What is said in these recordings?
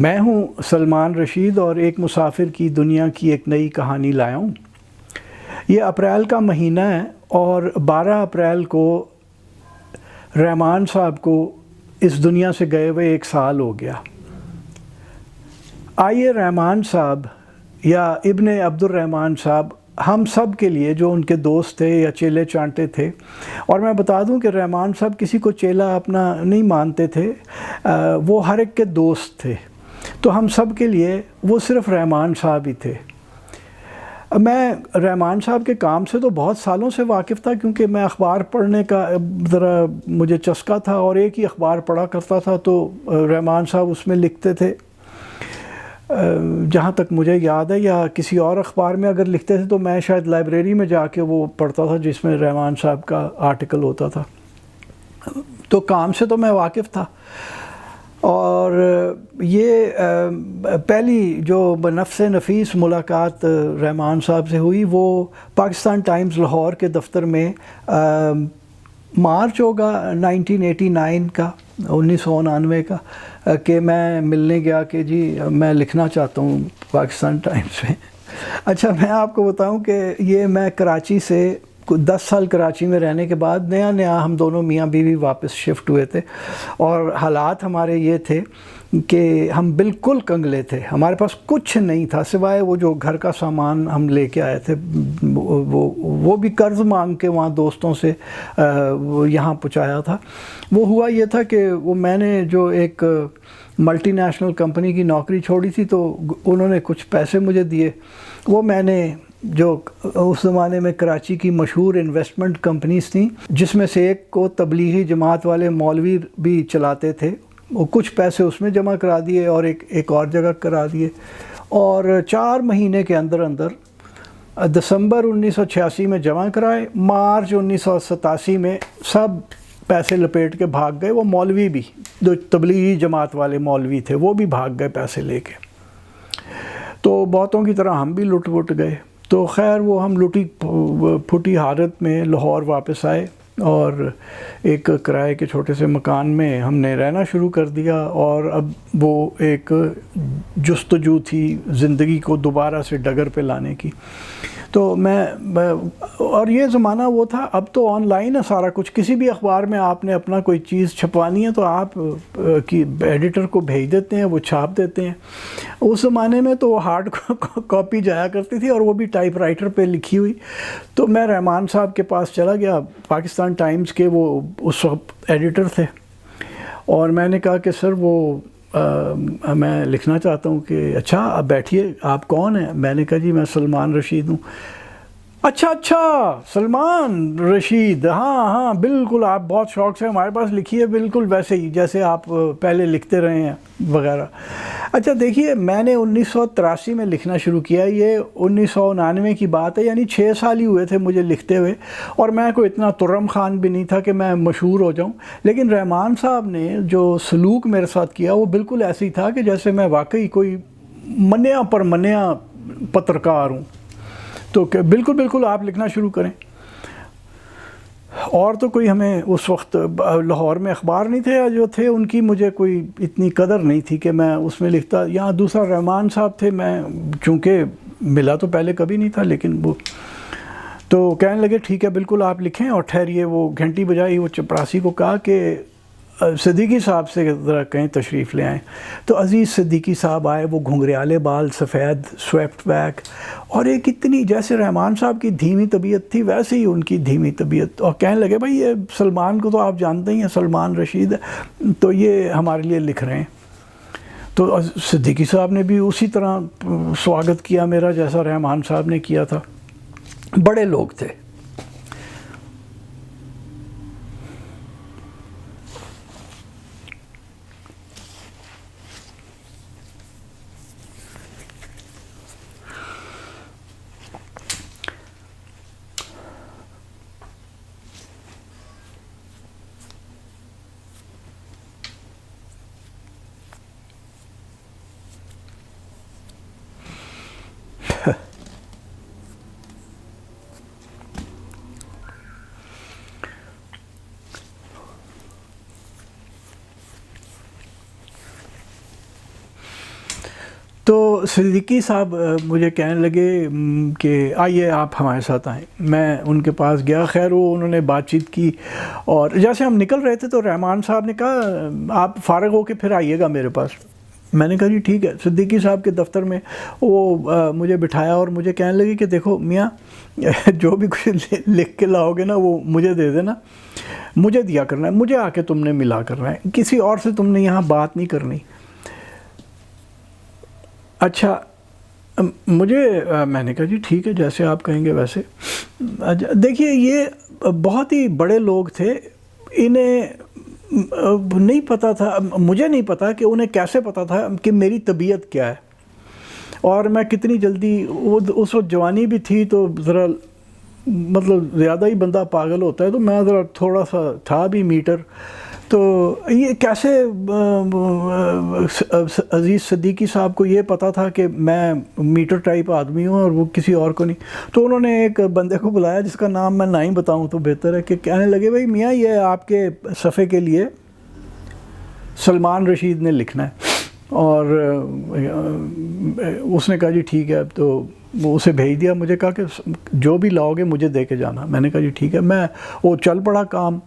میں ہوں سلمان رشید اور ایک مسافر کی دنیا کی ایک نئی کہانی لایا ہوں۔ یہ اپریل کا مہینہ ہے اور 12 اپریل کو رحمان صاحب کو اس دنیا سے گئے ہوئے 1 سال ہو گیا۔ آئیے رحمان صاحب یا ابن عبد الرحمن صاحب ہم سب کے لیے جو ان کے دوست تھے یا چیلے چانٹے تھے، اور میں بتا دوں کہ رحمان صاحب کسی کو چیلا اپنا نہیں مانتے تھے، وہ ہر ایک کے دوست تھے، تو ہم سب کے لیے وہ صرف رحمان صاحب ہی تھے۔ میں رحمان صاحب کے کام سے تو بہت سالوں سے واقف تھا، کیونکہ میں اخبار پڑھنے کا ذرا مجھے چسکا تھا اور ایک ہی اخبار پڑھا کرتا تھا، تو رحمان صاحب اس میں لکھتے تھے، جہاں تک مجھے یاد ہے، یا کسی اور اخبار میں اگر لکھتے تھے تو میں شاید لائبریری میں جا کے وہ پڑھتا تھا جس میں رحمان صاحب کا آرٹیکل ہوتا تھا، تو کام سے تو میں واقف تھا۔ اور یہ پہلی جو بنفس نفیس ملاقات رحمان صاحب سے ہوئی وہ پاکستان ٹائمز لاہور کے دفتر میں مارچ ہوگا 1989 کا، 1999 کا، کہ میں ملنے گیا کہ جی میں لکھنا چاہتا ہوں پاکستان ٹائمز میں۔ اچھا، میں آپ کو بتاؤں کہ یہ میں کراچی سے 10 سال کراچی میں رہنے کے بعد نیا ہم دونوں میاں بیوی واپس شفٹ ہوئے تھے، اور حالات ہمارے یہ تھے کہ ہم بالکل کنگلے تھے، ہمارے پاس کچھ نہیں تھا سوائے وہ جو گھر کا سامان ہم لے کے آئے تھے، وہ بھی قرض مانگ کے وہاں دوستوں سے یہاں پہنچایا تھا۔ وہ ہوا یہ تھا کہ وہ میں نے جو ایک ملٹی نیشنل کمپنی کی نوکری چھوڑی تھی، تو انہوں نے کچھ پیسے مجھے دیے، وہ میں نے جو اس زمانے میں کراچی کی مشہور انویسٹمنٹ کمپنیز تھیں، جس میں سے ایک کو تبلیغی جماعت والے مولوی بھی چلاتے تھے، وہ کچھ پیسے اس میں جمع کرا دیے اور ایک اور جگہ کرا دیے، اور 4 مہینے کے اندر دسمبر 1986 میں جمع کرائے، مارچ 1987 میں سب پیسے لپیٹ کے بھاگ گئے۔ وہ مولوی بھی، جو تبلیغی جماعت والے مولوی تھے، وہ بھی بھاگ گئے پیسے لے کے، تو بہتوں کی طرح ہم بھی لٹ وٹ گئے۔ تو خیر وہ ہم لٹی پھٹی حالت میں لاہور واپس آئے، اور ایک کرائے کے چھوٹے سے مکان میں ہم نے رہنا شروع کر دیا، اور اب وہ ایک جستجو تھی زندگی کو دوبارہ سے ڈگر پہ لانے کی۔ تو اور یہ زمانہ وہ تھا، اب تو آن لائن ہے سارا کچھ، کسی بھی اخبار میں آپ نے اپنا کوئی چیز چھپوانی ہے تو آپ کی ایڈیٹر کو بھیج دیتے ہیں، وہ چھاپ دیتے ہیں۔ اس زمانے میں تو ہارڈ کاپی جایا کرتی تھی، اور وہ بھی ٹائپ رائٹر پہ لکھی ہوئی۔ تو میں رحمان صاحب کے پاس چلا گیا، پاکستان ٹائمز کے وہ اس وقت ایڈیٹر تھے، اور میں نے کہا کہ سر وہ میں لکھنا چاہتا ہوں کہ اچھا اب بیٹھیے، آپ کون ہیں؟ میں نے کہا جی میں سلمان رشید ہوں۔ اچھا سلمان رشید، ہاں بالکل، آپ بہت شوق سے ہمارے پاس لکھیے، بالکل ویسے ہی جیسے آپ پہلے لکھتے رہے ہیں وغیرہ۔ اچھا دیکھیے، میں نے 1983 میں لکھنا شروع کیا، یہ 1999 کی بات ہے، یعنی 6 سال ہی ہوئے تھے مجھے لکھتے ہوئے، اور میں کوئی اتنا ترم خان بھی نہیں تھا کہ میں مشہور ہو جاؤں۔ لیکن رحمان صاحب نے جو سلوک میرے ساتھ کیا وہ بالکل ایسی تھا کہ جیسے میں واقعی کوئی منیا پر منیا پترکار ہوں۔ تو کہ بالکل آپ لکھنا شروع کریں۔ اور تو کوئی ہمیں اس وقت لاہور میں اخبار نہیں تھے، جو تھے ان کی مجھے کوئی اتنی قدر نہیں تھی کہ میں اس میں لکھتا۔ یہاں دوسرا رحمان صاحب تھے، میں چونکہ ملا تو پہلے کبھی نہیں تھا، لیکن وہ تو کہنے لگے ٹھیک ہے بالکل آپ لکھیں، اور ٹھہریے، وہ گھنٹی بجائی، وہ چپراسی کو کہا کہ صدیقی صاحب سے ذرا کہیں تشریف لے آئیں۔ تو عزیز صدیقی صاحب آئے، وہ گھنگریالے بال، سفید سویپٹ بیک، اور ایک اتنی جیسے رحمان صاحب کی دھیمی طبیعت تھی ویسے ہی ان کی دھیمی طبیعت، اور کہنے لگے بھائی یہ سلمان کو تو آپ جانتے ہی ہیں، سلمان رشید، تو یہ ہمارے لیے لکھ رہے ہیں۔ تو صدیقی صاحب نے بھی اسی طرح سواگت کیا میرا جیسا رحمان صاحب نے کیا تھا۔ بڑے لوگ تھے۔ تو صدیقی صاحب مجھے کہنے لگے کہ آئیے آپ ہمارے ساتھ آئیں. میں ان کے پاس گیا. خیر وہ انہوں نے بات چیت کی اور جیسے ہم نکل رہے تھے تو رحمان صاحب نے کہا آپ فارغ ہو کے پھر آئیے گا میرے پاس. میں نے کہا جی ٹھیک ہے. صدیقی صاحب کے دفتر میں وہ مجھے بٹھایا اور مجھے کہنے لگے کہ دیکھو میاں جو بھی کچھ لکھ کے لاؤ گے نا وہ مجھے دے دینا, مجھے دیا کرنا ہے, مجھے آ کے تم نے ملا کرنا ہے, کسی اور سے تم نے یہاں بات نہیں کرنی. اچھا میں نے کہا جی ٹھیک ہے جیسے آپ کہیں گے ویسے. دیکھیے یہ بہت ہی بڑے لوگ تھے, انہیں نہیں پتہ تھا, مجھے نہیں پتا کہ انہیں کیسے پتہ تھا کہ میری طبیعت کیا ہے اور میں کتنی جلدی, اس وقت جوانی بھی تھی تو ذرا مطلب زیادہ ہی بندہ پاگل ہوتا ہے, تو میں ذرا تھوڑا سا تھا بھی میٹر. تو یہ کیسے عزیز صدیقی صاحب کو یہ پتہ تھا کہ میں میٹر ٹائپ آدمی ہوں اور وہ کسی اور کو نہیں. تو انہوں نے ایک بندے کو بلایا جس کا نام میں نہ ہی بتاؤں تو بہتر ہے, کہ کہنے لگے بھائی میاں یہ آپ کے صفحے کے لیے سلمان رشید نے لکھنا ہے. اور اس نے کہا جی ٹھیک ہے. تو وہ اسے بھیج دیا, مجھے کہا کہ جو بھی لاؤ گے مجھے دے کے جانا. میں نے کہا جی ٹھیک ہے. میں وہ چل پڑا کام.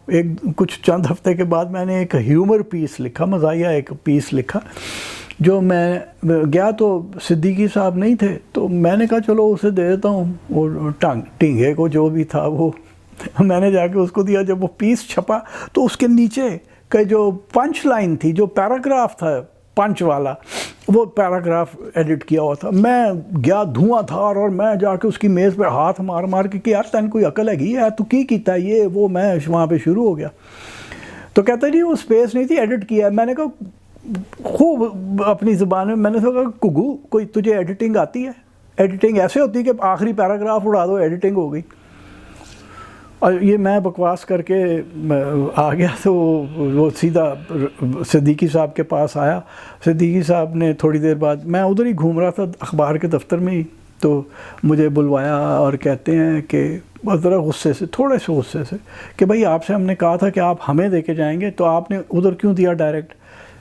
کچھ چند ہفتے کے بعد میں نے ایک ہیومر پیس لکھا, مزاحیہ ایک پیس لکھا, جو میں گیا تو صدیقی صاحب نہیں تھے, تو میں نے کہا چلو اسے دے دیتا ہوں. وہ ٹینگے کو جو بھی تھا وہ میں نے جا کے اس کو دیا. جب وہ پیس چھپا تو اس کے نیچے کہ جو پنچ لائن تھی, جو پیراگراف تھا پنچ والا, وہ پیراگراف ایڈٹ کیا ہوا تھا. میں گیا دھواں دھار, اور میں جا کے اس کی میز پہ ہاتھ مار مار کے کہ یار تین کوئی عقل ہے گی ہے, تو کی کیتا ہے یہ وہ. میں وہاں پہ شروع ہو گیا. تو کہتا جی وہ سپیس نہیں تھی, ایڈٹ کیا ہے. میں نے کہا خوب اپنی زبان میں نے کہا کگو کوئی تجھے ایڈیٹنگ آتی ہے؟ ایڈیٹنگ ایسے ہوتی ہے کہ آخری پیراگراف اڑا دو, ایڈیٹنگ ہو گئی. اور یہ میں بکواس کر کے آ گیا. تو وہ سیدھا صدیقی صاحب کے پاس آیا. صدیقی صاحب نے تھوڑی دیر بعد, میں ادھر ہی گھوم رہا تھا اخبار کے دفتر میں ہی, تو مجھے بلوایا اور کہتے ہیں کہ ذرا غصے سے, تھوڑے سے غصے سے, کہ بھائی آپ سے ہم نے کہا تھا کہ آپ ہمیں دے کے جائیں گے, تو آپ نے ادھر کیوں دیا ڈائریکٹ؟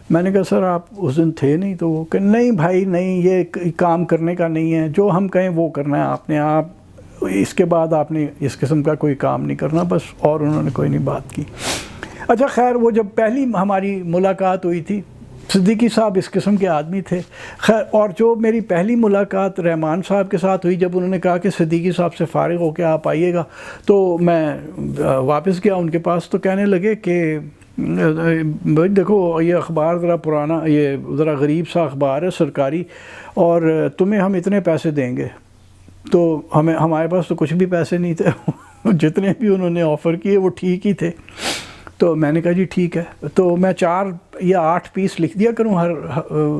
میں نے کہا سر آپ اس دن تھے نہیں. تو وہ کہ نہیں بھائی نہیں, یہ کام کرنے کا نہیں ہے, جو ہم کہیں وہ کرنا ہے آپ نے, آپ اس کے بعد آپ نے اس قسم کا کوئی کام نہیں کرنا بس. اور انہوں نے کوئی نہیں بات کی. اچھا خیر وہ جب پہلی ہماری ملاقات ہوئی تھی, صدیقی صاحب اس قسم کے آدمی تھے. خیر اور جو میری پہلی ملاقات رحمان صاحب کے ساتھ ہوئی, جب انہوں نے کہا کہ صدیقی صاحب سے فارغ ہو کے آپ آئیے گا, تو میں واپس گیا ان کے پاس. تو کہنے لگے کہ بھائی دیکھو یہ اخبار ذرا پرانا, یہ ذرا غریب سا اخبار ہے سرکاری, اور تمہیں ہم اتنے پیسے دیں گے. تو ہمارے پاس تو کچھ بھی پیسے نہیں تھے. جتنے بھی انہوں نے آفر کیے وہ ٹھیک ہی تھے. تو میں نے کہا جی ٹھیک ہے. تو میں 4 یا 8 پیس لکھ دیا کروں ہر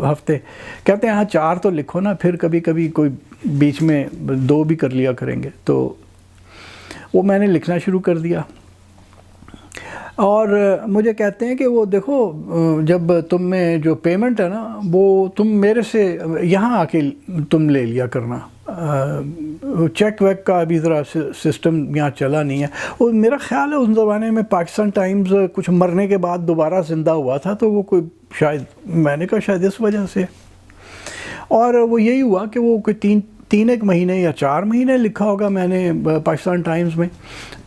ہفتے. کہتے ہیں ہاں 4 تو لکھو نا, پھر کبھی کبھی کوئی بیچ میں 2 بھی کر لیا کریں گے. تو وہ میں نے لکھنا شروع کر دیا. اور مجھے کہتے ہیں کہ وہ دیکھو جب تم میں جو پیمنٹ ہے نا وہ تم میرے سے یہاں آ کے تم لے لیا کرنا, چیک ویک کا ابھی ذرا سسٹم یہاں چلا نہیں ہے. اور میرا خیال ہے اس زمانے میں پاکستان ٹائمز کچھ مرنے کے بعد دوبارہ زندہ ہوا تھا, تو وہ کوئی شاید, میں نے کہا شاید اس وجہ سے. اور وہ یہی ہوا کہ وہ کوئی 3 مہینے یا 4 مہینے لکھا ہوگا میں نے پاکستان ٹائمز میں.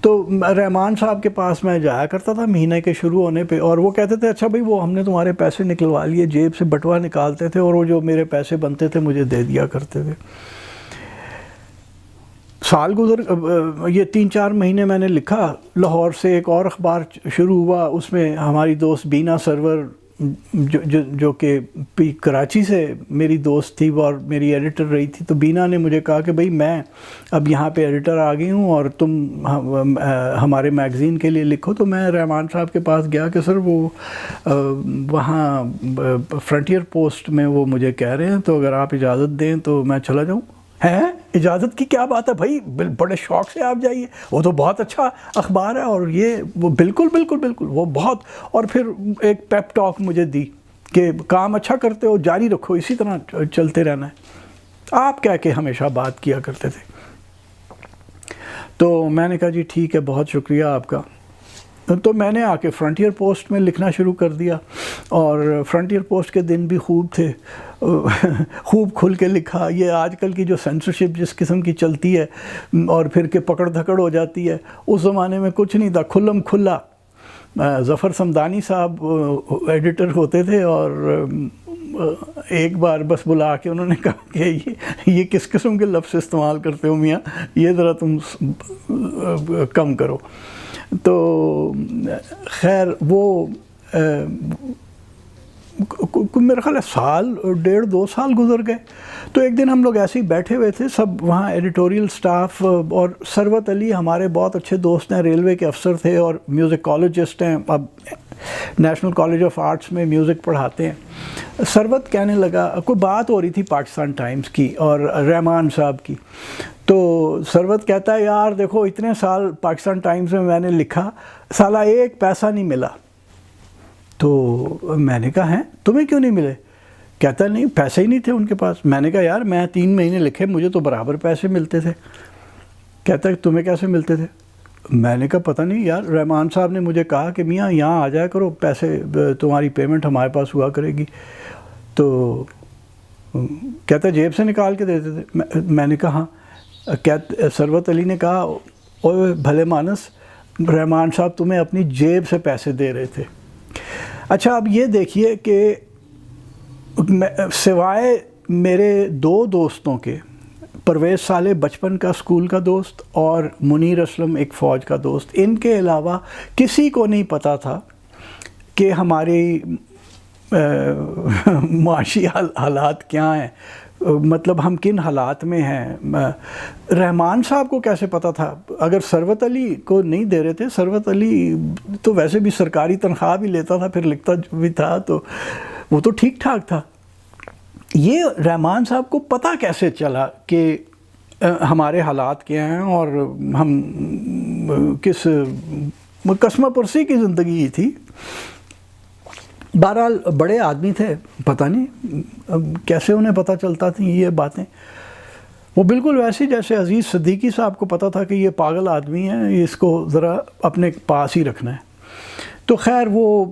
تو رحمان صاحب کے پاس میں جایا کرتا تھا مہینے کے شروع ہونے پہ, اور وہ کہتے تھے اچھا بھائی وہ ہم نے تمہارے پیسے نکلوا لیے. جیب سے بٹوا نکالتے تھے اور وہ جو میرے پیسے بنتے تھے مجھے دے دیا کرتے تھے. سال گزر, یہ 3-4 مہینے میں نے لکھا. لاہور سے ایک اور اخبار شروع ہوا, اس میں ہماری دوست بینا سرور جو کہ کراچی سے میری دوست تھی اور میری ایڈیٹر رہی تھی. تو بینا نے مجھے کہا کہ بھائی میں اب یہاں پہ ایڈیٹر آ گئی ہوں اور تم ہمارے میگزین کے لیے لکھو. تو میں رحمان صاحب کے پاس گیا کہ سر وہ وہاں فرنٹیئر پوسٹ میں وہ مجھے کہہ رہے ہیں, تو اگر آپ اجازت دیں تو میں چلا جاؤں. ہیں اجازت کی کیا بات ہے بھائی, بڑے شوق سے آپ جائیے, وہ تو بہت اچھا اخبار ہے. اور یہ وہ بالکل بالکل بالکل وہ بہت. اور پھر ایک پیپ ٹاک مجھے دی کہ کام اچھا کرتے ہو, جاری رکھو, اسی طرح چلتے رہنا ہے. آپ کہہ کے ہمیشہ بات کیا کرتے تھے. تو میں نے کہا جی ٹھیک ہے, بہت شکریہ آپ کا. تو میں نے آ کے فرنٹیئر پوسٹ میں لکھنا شروع کر دیا، اور فرنٹیئر پوسٹ کے دن بھی خوب تھے، خوب کھل کے لکھا۔ یہ آج کل کی جو سینسرشپ جس قسم کی چلتی ہے اور پھر کہ پکڑ دھکڑ ہو جاتی ہے، اس زمانے میں کچھ نہیں تھا، کھلم کھلا۔ ظفر سمدانی صاحب ایڈیٹر ہوتے تھے، اور ایک بار بس بلا کے انہوں نے کہا کہ یہ کس قسم کے لفظ استعمال کرتے ہو میاں، یہ ذرا تم کم کرو۔ تو خیر وہ میرا خیال ہے سال 1.5-2 سال گزر گئے۔ تو ایک دن ہم لوگ ایسے ہی بیٹھے ہوئے تھے سب وہاں، ایڈیٹوریل سٹاف، اور ثروت علی ہمارے بہت اچھے دوست ہیں، ریلوے کے افسر تھے اور میوزک کالجسٹ ہیں، اب نیشنل کالج آف آرٹس میں میوزک پڑھاتے ہیں۔ ثروت کہنے لگا، کوئی بات ہو رہی تھی پاکستان ٹائمز کی اور رحمان صاحب کی، تو ثروت کہتا ہے یار دیکھو اتنے سال پاکستان ٹائمز میں نے لکھا، سالہ 1 پیسہ نہیں ملا۔ تو میں نے کہا ہیں تمہیں کیوں نہیں ملے؟ کہتا نہیں پیسے ہی نہیں تھے ان کے پاس۔ میں نے کہا یار میں 3 مہینے لکھے، مجھے تو برابر پیسے ملتے تھے۔ کہتا ہے تمہیں کیسے ملتے تھے؟ میں نے کہا پتہ نہیں یار، رحمان صاحب نے مجھے کہا کہ میاں یہاں آ جایا کرو، پیسے تمہاری پیمنٹ ہمارے پاس ہوا کرے گی۔ تو کہتا ہے جیب سے نکال کے دیتے تھے؟ میں نے کہا ہاں۔ ثروت علی نے کہا اوے بھلے مانس، رحمان صاحب تمہیں اپنی جیب سے پیسے دے رہے تھے۔ اچھا اب یہ دیکھیے کہ سوائے میرے 2 دوستوں کے، پرویز صالح بچپن کا اسکول کا دوست اور منیر اسلم ایک فوج کا دوست، ان کے علاوہ کسی کو نہیں پتہ تھا کہ ہماری معاشی حالات کیا ہیں، مطلب ہم کن حالات میں ہیں۔ رحمان صاحب کو کیسے پتہ تھا؟ اگر ثروت علی کو نہیں دے رہے تھے، ثروت علی تو ویسے بھی سرکاری تنخواہ بھی لیتا تھا، پھر لکھتا بھی تھا، تو وہ تو ٹھیک ٹھاک تھا۔ یہ رحمان صاحب کو پتہ کیسے چلا کہ ہمارے حالات کیا ہیں اور ہم کس قسمہ پرسی کی زندگی تھی؟ بہرحال بڑے آدمی تھے، پتہ نہیں کیسے انہیں پتہ چلتا تھیں یہ باتیں۔ وہ بالکل ویسے جیسے عزیز صدیقی صاحب کو پتہ تھا کہ یہ پاگل آدمی ہے، اس کو ذرا اپنے پاس ہی رکھنا ہے۔ تو خیر وہ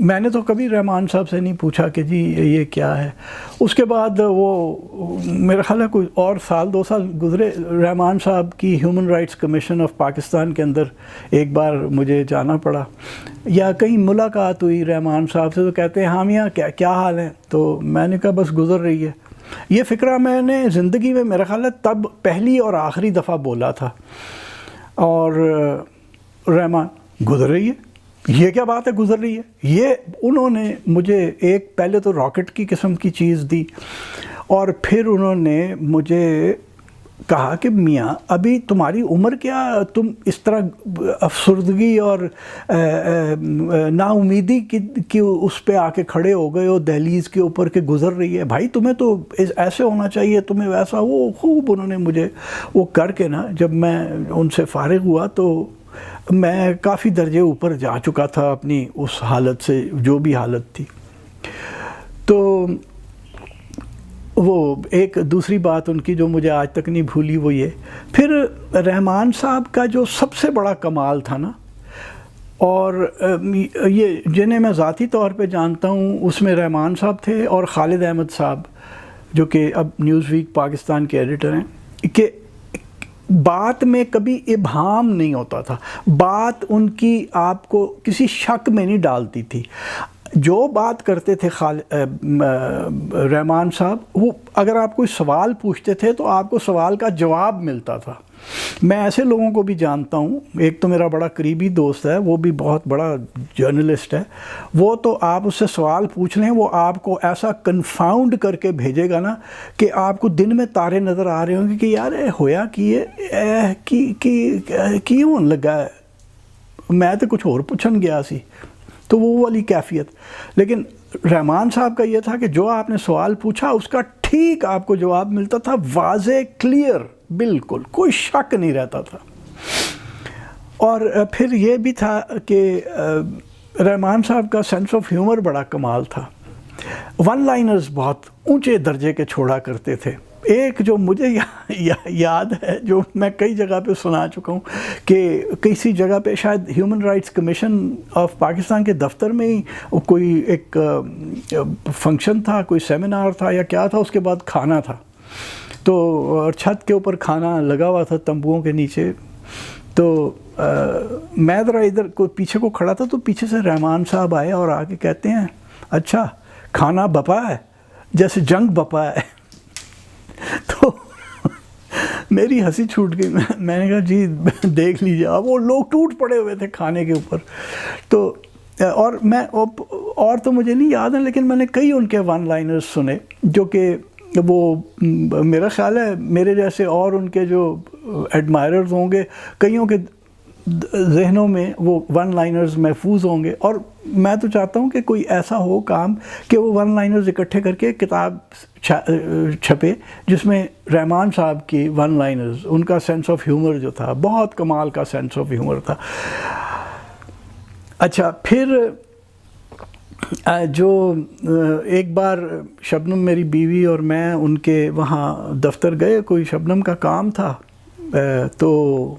میں نے تو کبھی رحمان صاحب سے نہیں پوچھا کہ جی یہ کیا ہے۔ اس کے بعد وہ میرا خیال ہے کوئی اور 1-2 سال گزرے، رحمان صاحب کی human rights commission of Pakistan کے اندر ایک بار مجھے جانا پڑا، یا کہیں ملاقات ہوئی رحمان صاحب سے، تو کہتے ہیں ہاں میاں کیا حال ہے؟ تو میں نے کہا بس گزر رہی ہے۔ یہ فقرہ میں نے زندگی میں میرا خیال ہے تب پہلی اور آخری دفعہ بولا تھا، اور رحمان گزر رہی ہے، یہ کیا بات ہے گزر رہی ہے؟ یہ انہوں نے مجھے ایک پہلے تو راکٹ کی قسم کی چیز دی، اور پھر انہوں نے مجھے کہا کہ میاں ابھی تمہاری عمر کیا، تم اس طرح افسردگی اور نا امیدی کی اس پہ آ کے کھڑے ہو گئے ہو دہلیز کے اوپر کہ گزر رہی ہے، بھائی تمہیں تو ایسے ہونا چاہیے، تمہیں ویسا۔ وہ خوب انہوں نے مجھے وہ کر کے نا، جب میں ان سے فارغ ہوا تو میں کافی درجے اوپر جا چکا تھا اپنی اس حالت سے، جو بھی حالت تھی۔ تو وہ ایک دوسری بات ان کی جو مجھے آج تک نہیں بھولی وہ یہ، پھر رحمان صاحب کا جو سب سے بڑا کمال تھا نا، اور یہ جنہیں میں ذاتی طور پہ جانتا ہوں اس میں رحمان صاحب تھے اور خالد احمد صاحب جو کہ اب نیوز ویک پاکستان کے ایڈیٹر ہیں، کہ بات میں کبھی ابہام نہیں ہوتا تھا، بات ان کی آپ کو کسی شک میں نہیں ڈالتی تھی۔ جو بات کرتے تھے رحمان صاحب، وہ اگر آپ کوئی سوال پوچھتے تھے تو آپ کو سوال کا جواب ملتا تھا۔ میں ایسے لوگوں کو بھی جانتا ہوں، ایک تو میرا بڑا قریبی دوست ہے، وہ بھی بہت بڑا جرنلسٹ ہے، وہ تو آپ اس سے سوال پوچھ لیں وہ آپ کو ایسا کنفاؤنڈ کر کے بھیجے گا نا کہ آپ کو دن میں تارے نظر آ رہے ہوں گے کہ یار ہویا کی ہون لگا ہے، میں تو کچھ اور پوچھن گیا سی۔ تو وہ والی کیفیت۔ لیکن رحمان صاحب کا یہ تھا کہ جو آپ نے سوال پوچھا اس کا ٹھیک آپ کو جواب ملتا تھا، واضح، کلیئر، بالکل کوئی شک نہیں رہتا تھا۔ اور پھر یہ بھی تھا کہ رحمان صاحب کا سینس آف ہیومر بڑا کمال تھا، ون لائنرز بہت اونچے درجے کے چھوڑا کرتے تھے۔ ایک جو مجھے یاد ہے، جو میں کئی جگہ پہ سنا چکا ہوں، کہ کسی جگہ پہ شاید human rights commission of Pakistan کے دفتر میں ہی کوئی ایک فنکشن تھا، کوئی سیمینار تھا یا کیا تھا، اس کے بعد کھانا تھا، تو اور چھت کے اوپر کھانا لگا ہوا تھا تمبوؤں کے نیچے. تو میں ذرا ادھر کو پیچھے کو کھڑا تھا، تو پیچھے سے رحمان صاحب آئے اور آ کے کہتے ہیں اچھا کھانا بپا ہے، جیسے جنگ بپا ہے. تو میری ہنسی چھوٹ گئی. میں نے کہا جی دیکھ لیجیے آپ، وہ لوگ ٹوٹ پڑے ہوئے تھے کھانے کے اوپر. تو اور تو مجھے نہیں یاد ہے، لیکن میں نے کئی ان کے ون لائنرز سنے جو کہ وہ میرا خیال ہے میرے جیسے اور ان کے جو ایڈمائررز ہوں گے، کئیوں کے ذہنوں میں وہ ون لائنرز محفوظ ہوں گے. اور میں تو چاہتا ہوں کہ کوئی ایسا ہو کام کہ وہ ون لائنرز اکٹھے کر کے کتاب چھپے، جس میں رحمان صاحب کی ون لائنرز، ان کا سینس آف ہیومر جو تھا، بہت کمال کا سینس آف ہیومر تھا. اچھا پھر جو ایک بار شبنم میری بیوی اور میں ان کے وہاں دفتر گئے، کوئی شبنم کا کام تھا، تو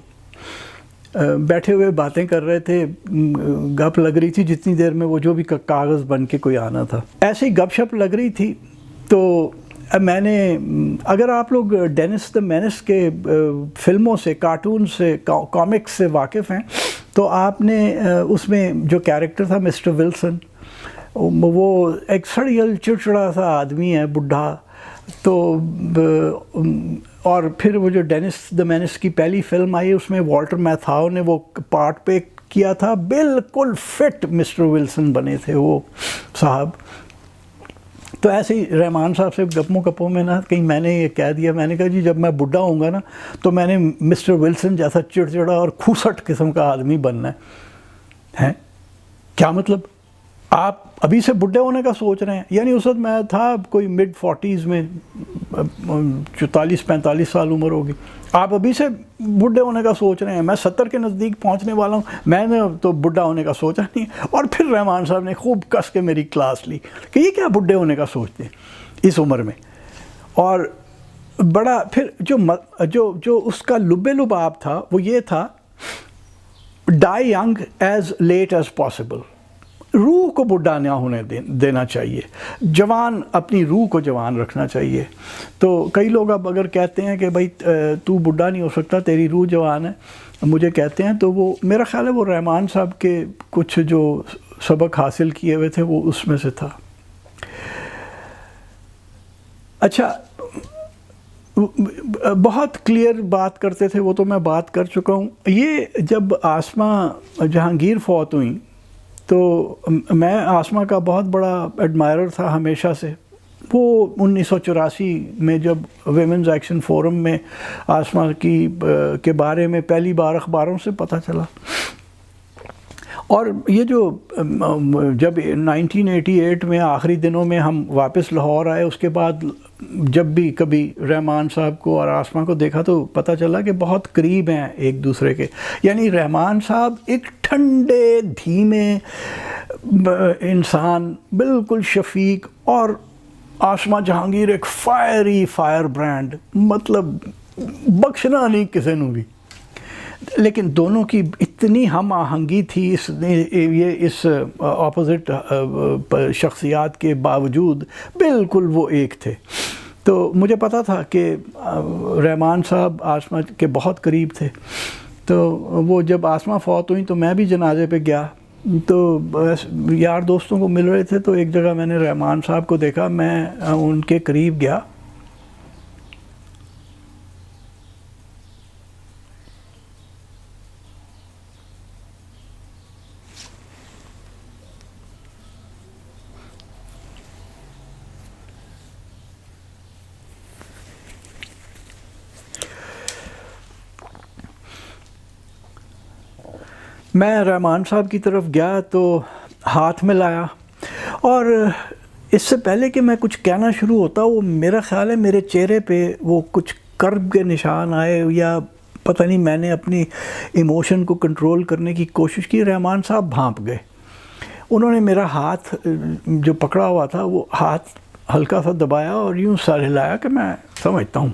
بیٹھے ہوئے باتیں کر رہے تھے، گپ لگ رہی تھی جتنی دیر میں وہ جو بھی کاغذ بن کے کوئی آنا تھا، ایسے ہی گپ شپ لگ رہی تھی. تو میں نے، اگر آپ لوگ ڈینس دا مینس کے فلموں سے، کارٹون سے، کامکس سے واقف ہیں، تو آپ نے اس میں جو کیریکٹر تھا مسٹر ولسن، وہ ایک سڑیل چڑچڑا سا آدمی ہے، بڈھا. تو اور پھر وہ جو ڈینس دا مینس کی پہلی فلم آئی، اس میں والٹر میتھاؤ نے وہ پارٹ پے کیا تھا، بالکل فٹ مسٹر ولسن بنے تھے وہ صاحب. تو ایسے ہی رحمان صاحب سے گپوں میں نا کہیں میں نے یہ کہہ دیا، میں نے کہا جی جب میں بڈھا ہوں گا نا تو میں نے مسٹر ولسن جیسا چڑچڑا اور کھوسٹ قسم کا آدمی بننا ہے. کیا مطلب؟ آپ ابھی سے بڈھے ہونے کا سوچ رہے ہیں؟ یعنی اس وقت میں تھا کوئی مڈ 40s میں، 44-45 سال عمر ہوگی. آپ ابھی سے بڈھے ہونے کا سوچ رہے ہیں؟ میں 70 کے نزدیک پہنچنے والا ہوں، میں نے تو بڈھا ہونے کا سوچا نہیں. اور پھر رحمان صاحب نے خوب کس کے میری کلاس لی کہ یہ کیا بڈھے ہونے کا سوچتے ہیں اس عمر میں. اور بڑا پھر جو اس کا لباب تھا وہ یہ تھا، die young as late as possible. روح کو بڈھا نہ ہونے دینا چاہیے، جوان، اپنی روح کو جوان رکھنا چاہیے. تو کئی لوگ اب اگر کہتے ہیں کہ بھائی تو بڈھا نہیں ہو سکتا، تیری روح جوان ہے، مجھے کہتے ہیں، تو وہ میرا خیال ہے وہ رحمان صاحب کے کچھ جو سبق حاصل کیے ہوئے تھے وہ اس میں سے تھا. اچھا بہت کلیئر بات کرتے تھے وہ، تو میں بات کر چکا ہوں. یہ جب آسمہ جہانگیر فوت ہوئیں تو میں آسمہ کا بہت بڑا ایڈمائرر تھا ہمیشہ سے. وہ 1984 میں جب ویمنز ایکشن فورم میں آسمہ کے بارے میں پہلی بار اخباروں سے پتہ چلا، اور یہ جو جب 1988 میں آخری دنوں میں ہم واپس لاہور آئے، اس کے بعد جب بھی کبھی رحمان صاحب کو اور آسمہ کو دیکھا تو پتہ چلا کہ بہت قریب ہیں ایک دوسرے کے. یعنی رحمان صاحب ایک ٹھنڈے دھیمے انسان، بالکل شفیق، اور آسمہ جہانگیر ایک فائر برانڈ، مطلب بخشنا نہیں کسی نے بھی. لیکن دونوں کی اتنی ہم آہنگی تھی اس اپوزٹ شخصیات کے باوجود، بالکل وہ ایک تھے. تو مجھے پتا تھا کہ رحمان صاحب آسمہ کے بہت قریب تھے. تو وہ جب آسمہ فوت ہوئی تو میں بھی جنازے پہ گیا، تو یار دوستوں کو مل رہے تھے، تو ایک جگہ میں نے رحمان صاحب کو دیکھا، میں ان کے قریب گیا. میں رحمان صاحب کی طرف گیا تو ہاتھ میں لایا، اور اس سے پہلے کہ میں کچھ کہنا شروع ہوتا، وہ میرا خیال ہے میرے چہرے پہ وہ کچھ کرب کے نشان آئے، یا پتہ نہیں، میں نے اپنی ایموشن کو کنٹرول کرنے کی کوشش کی. رحمان صاحب بھانپ گئے. انہوں نے میرا ہاتھ جو پکڑا ہوا تھا وہ ہاتھ ہلکا سا دبایا اور یوں سر ہلایا کہ میں سمجھتا ہوں.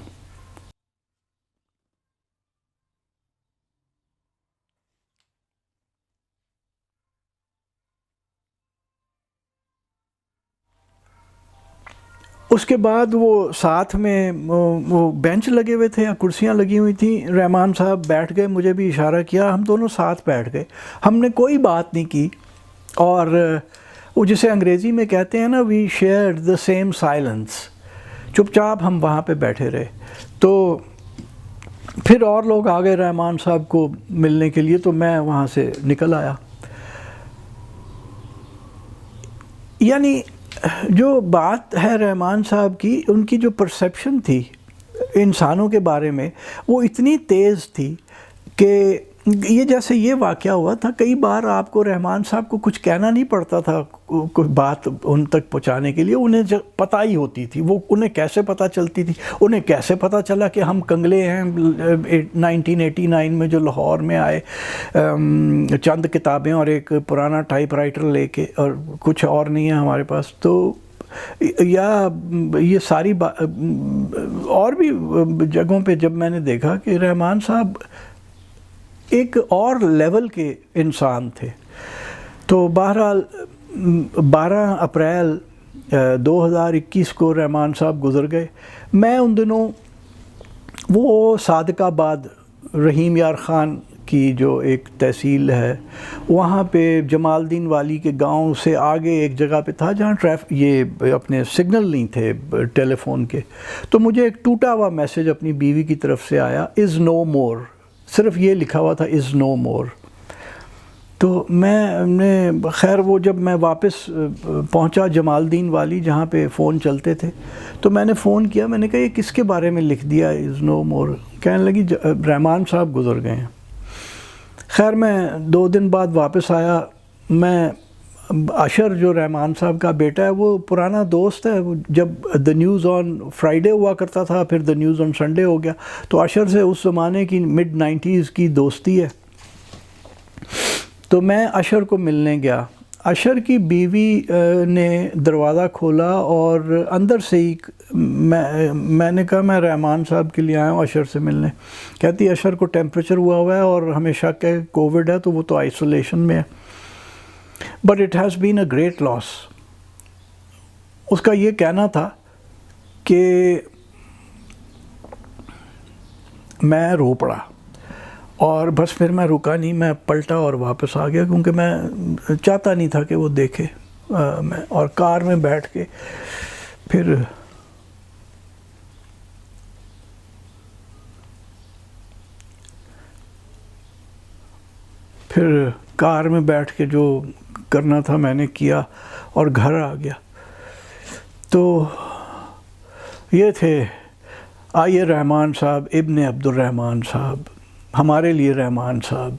اس کے بعد وہ ساتھ میں وہ بینچ لگے ہوئے تھے یا کرسیاں لگی ہوئی تھیں، رحمان صاحب بیٹھ گئے، مجھے بھی اشارہ کیا، ہم دونوں ساتھ بیٹھ گئے. ہم نے کوئی بات نہیں کی، اور وہ جسے انگریزی میں کہتے ہیں نا وی شیئرڈ دا سیم سائلنس. چپ چاپ ہم وہاں پہ بیٹھے رہے. تو پھر اور لوگ آ گئے رحمان صاحب کو ملنے کے لیے، تو میں وہاں سے نکل آیا. یعنی جو بات ہے رحمان صاحب کی، ان کی جو پرسیپشن تھی انسانوں کے بارے میں، وہ اتنی تیز تھی کہ یہ جیسے یہ واقعہ ہوا تھا، کئی بار آپ کو رحمان صاحب کو کچھ کہنا نہیں پڑتا تھا کوئی بات ان تک پہنچانے کے لیے، انہیں پتہ ہی ہوتی تھی. وہ انہیں کیسے پتہ چلتی تھی؟ انہیں کیسے پتہ چلا کہ ہم کنگلے ہیں 1989 میں جو لاہور میں آئے، چند کتابیں اور ایک پرانا ٹائپ رائٹر لے کے، اور کچھ اور نہیں ہے ہمارے پاس. تو یا یہ ساری اور بھی جگہوں پہ جب میں نے دیکھا کہ رحمان صاحب ایک اور لیول کے انسان تھے. تو بہرحال 12 اپریل 2021 کو رحمان صاحب گزر گئے. میں ان دنوں وہ صادق آباد رحیم یار خان کی جو ایک تحصیل ہے، وہاں پہ جمال الدین والی کے گاؤں سے آگے ایک جگہ پہ تھا جہاں یہ اپنے سگنل نہیں تھے ٹیلی فون کے. تو مجھے ایک ٹوٹا ہوا میسج اپنی بیوی کی طرف سے آیا، از نو مور، صرف یہ لکھا ہوا تھا از نو مور. تو میں نے خیر وہ جب میں واپس پہنچا جمال الدین والی جہاں پہ فون چلتے تھے، تو میں نے فون کیا، میں نے کہا یہ کس کے بارے میں لکھ دیا از نو مور؟ کہنے لگی رحمان صاحب گزر گئے ہیں. خیر میں 2 دن بعد واپس آیا. میں اشر جو رحمان صاحب کا بیٹا ہے، وہ پرانا دوست ہے. جب دا نیوز آن فرائیڈے ہوا کرتا تھا، پھر دا نیوز آن سنڈے ہو گیا. تو اشر سے اس زمانے کی mid-90s کی دوستی ہے. تو میں اشر کو ملنے گیا. اشر کی بیوی نے دروازہ کھولا اور اندر سے ہی میں نے کہا میں رحمان صاحب کے لیے آیا ہوں اشر سے ملنے. کہتی اشر کو ٹیمپریچر ہوا ہے اور ہمیں شک ہے کووڈ ہے، تو وہ تو آئسولیشن میں ہے. But it has been a great loss. اس کا یہ کہنا تھا کہ میں رو پڑا، اور بس پھر میں رکا نہیں، میں پلٹا اور واپس آ گیا، کیونکہ میں چاہتا نہیں تھا کہ وہ دیکھے. میں اور کار میں بیٹھ کے پھر کار میں بیٹھ کے جو کرنا تھا میں نے کیا اور گھر آ گیا. تو یہ تھے آئیے رحمان صاحب، ابن عبد الرحمان صاحب، ہمارے لیے رحمان صاحب.